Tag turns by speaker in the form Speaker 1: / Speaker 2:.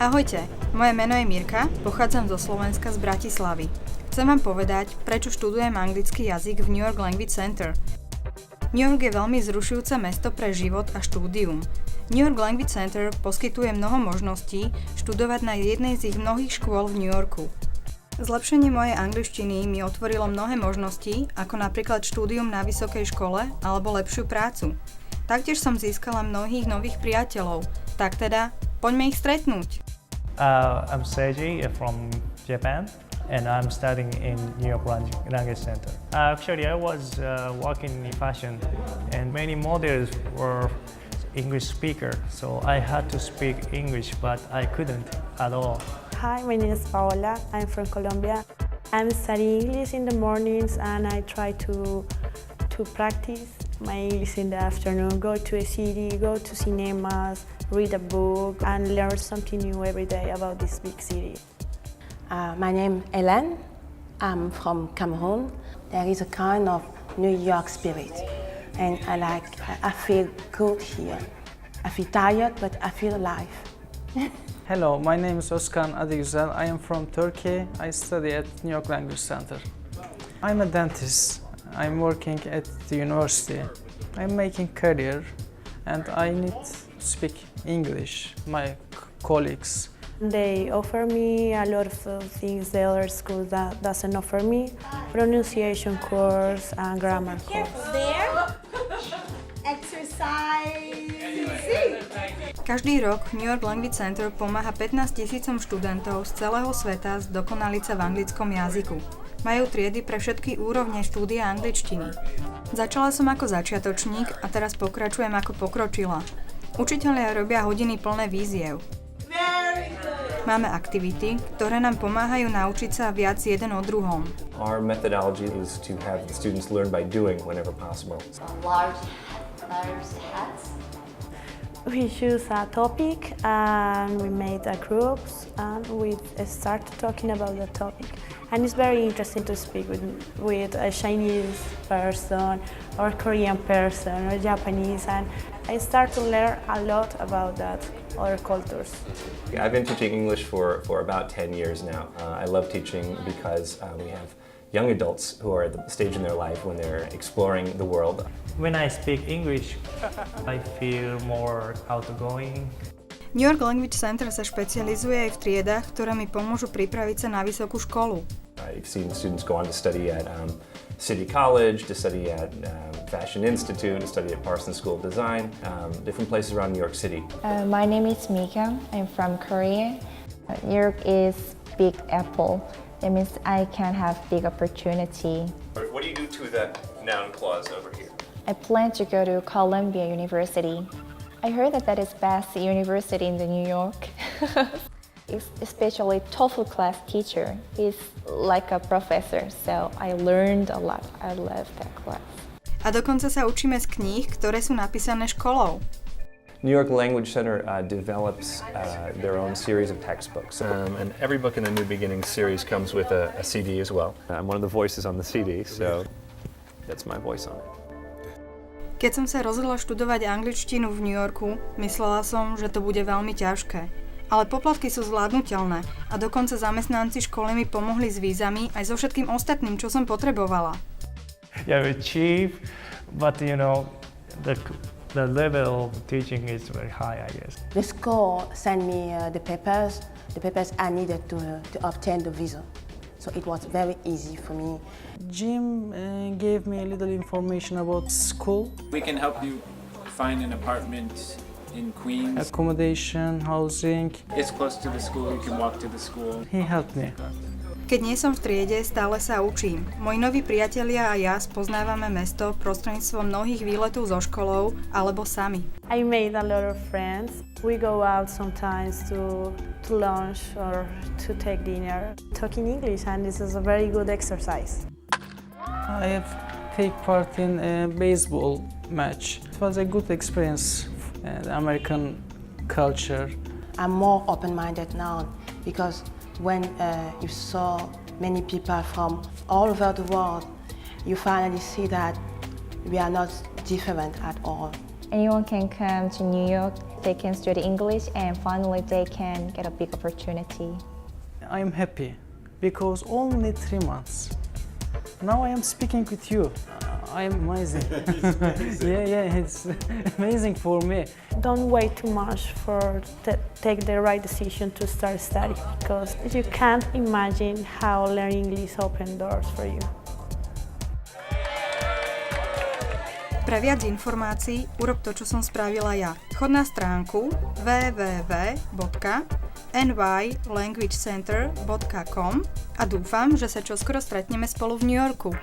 Speaker 1: Ahojte, moje meno je Mirka, pochádzam zo Slovenska z Bratislavy. Chcem vám povedať, prečo študujem anglický jazyk v New York Language Center. New York je veľmi zrušujúce mesto pre život a štúdium. New York Language Center poskytuje mnoho možností študovať na jednej z ich mnohých škôl v New Yorku. Zlepšenie mojej angličtiny mi otvorilo mnohé možnosti, ako napríklad štúdium na vysokej škole alebo lepšiu prácu. Taktiež som získala mnohých nových priateľov, tak teda poďme ich stretnúť.
Speaker 2: I'm Seiji from Japan, and I'm studying in New York Language Center. Actually, I was working in fashion, and many models were English speaker, so I had to speak English, but I couldn't at all.
Speaker 3: Hi, my name is Paola. I'm from Colombia. I'm studying English in the mornings, and I try to practice my English in the afternoon. Go to a city, go to cinemas, read a book, and learn something new every day about this big city.
Speaker 4: My name is Hélène. I'm from Cameroon. There is a kind of New York spirit, and I feel good here. I feel tired, but I feel alive.
Speaker 5: Hello, my name is Özkan Adigüzel. I am from Turkey. I study at New York Language Center. I'm a dentist. I'm working at the university. I'm making career, and I need to speak English. My colleagues.
Speaker 3: They offer me a lot of things the other school that doesn't offer me. Pronunciation course and grammar course.
Speaker 6: There. Exercise.
Speaker 1: Každý rok New York Language Center pomáha 15 000 študentov z celého sveta zdokonaliť sa v anglickom jazyku. Majú triedy pre všetky úrovne štúdia angličtiny. Začala som ako začiatočník a teraz pokračujem ako pokročila. Učitelia robia hodiny plné výziev. Máme aktivity, ktoré nám pomáhajú naučiť sa viac jeden o druhom.
Speaker 7: Our methodology is to have the students learn by doing whenever possible.
Speaker 6: Large hats.
Speaker 3: We choose a topic and we made a groups and we start talking about the topic. And it's very interesting to speak with a Chinese person or Korean person or Japanese, and I start to learn a lot about that other cultures.
Speaker 7: I've been teaching English for about 10 years now. I love teaching because we have young adults who are at the stage in their life when they're exploring the world.
Speaker 2: When I speak English, I feel more outgoing.
Speaker 1: New York Language Center sa špecializuje aj v triedách, ktoré mi pomôžu pripraviť sa na vysokú školu.
Speaker 7: I've seen students go on to study at City College, to study at Fashion Institute, to study at Parsons School of Design, different places around New York City.
Speaker 8: My name is Mika. I'm from Korea. New York is Big Apple. That means I can have big opportunity.
Speaker 7: What do you do to that noun clause over here?
Speaker 8: I plan to go to Columbia University. I heard that is best university in the New York. Especially TOEFL class teacher. He's like a professor, so I learned a lot. I love that class.
Speaker 1: A dokonca sa učíme z kníh, ktoré sú napísané školou.
Speaker 7: New York Language Center develops their own series of textbooks. And every book in the New Beginnings series comes with a CD as well. I'm one of the voices on the CD, so that's my voice on it.
Speaker 1: Keď som sa rozhodla študovať angličtinu v New Yorku, myslela som, že to bude veľmi ťažké. Ale poplatky sú zvládnutelné a dokonca zamestnanci školy mi pomohli s vízami aj so všetkým ostatným, čo som potrebovala.
Speaker 2: Yeah, it's cheap, but you know, the level of teaching is very high, I guess.
Speaker 4: The school sent me the papers I needed to obtain the visa. So it was very easy for me.
Speaker 5: Jim gave me a little information about school,
Speaker 9: We can help you find an apartment in Queens.
Speaker 5: accommodation, housing.
Speaker 9: It's close to the school, you can walk to the school.
Speaker 5: He helped me.
Speaker 1: Keď nie som v triede, stále sa učím. Moji noví priatelia a ja spoznávame mesto prostredníctvom mnohých výletov so školou alebo sami.
Speaker 3: I made a lot of friends. We go out sometimes to lunch or to take dinner, talking English, and this is a very good exercise.
Speaker 5: I have take part in a baseball match. It was a good experience, the American culture.
Speaker 4: I'm more open-minded now because when you saw many people from all over the world, you finally see that we are not different at all.
Speaker 8: Anyone can come to New York, they can study English, and finally they can get a big opportunity.
Speaker 5: I'm happy because only 3 months. Now I am speaking with you. I am amazing. yeah, it's amazing for me.
Speaker 3: Don't wait too much for take the right decision to start studying, because you can't imagine how learning English opens doors for you.
Speaker 1: Pre viac informácií urob to, čo som spravila ja. Chod na stránku www.nylanguagecenter.com a dúfam, že sa čoskoro stretneme spolu v New Yorku.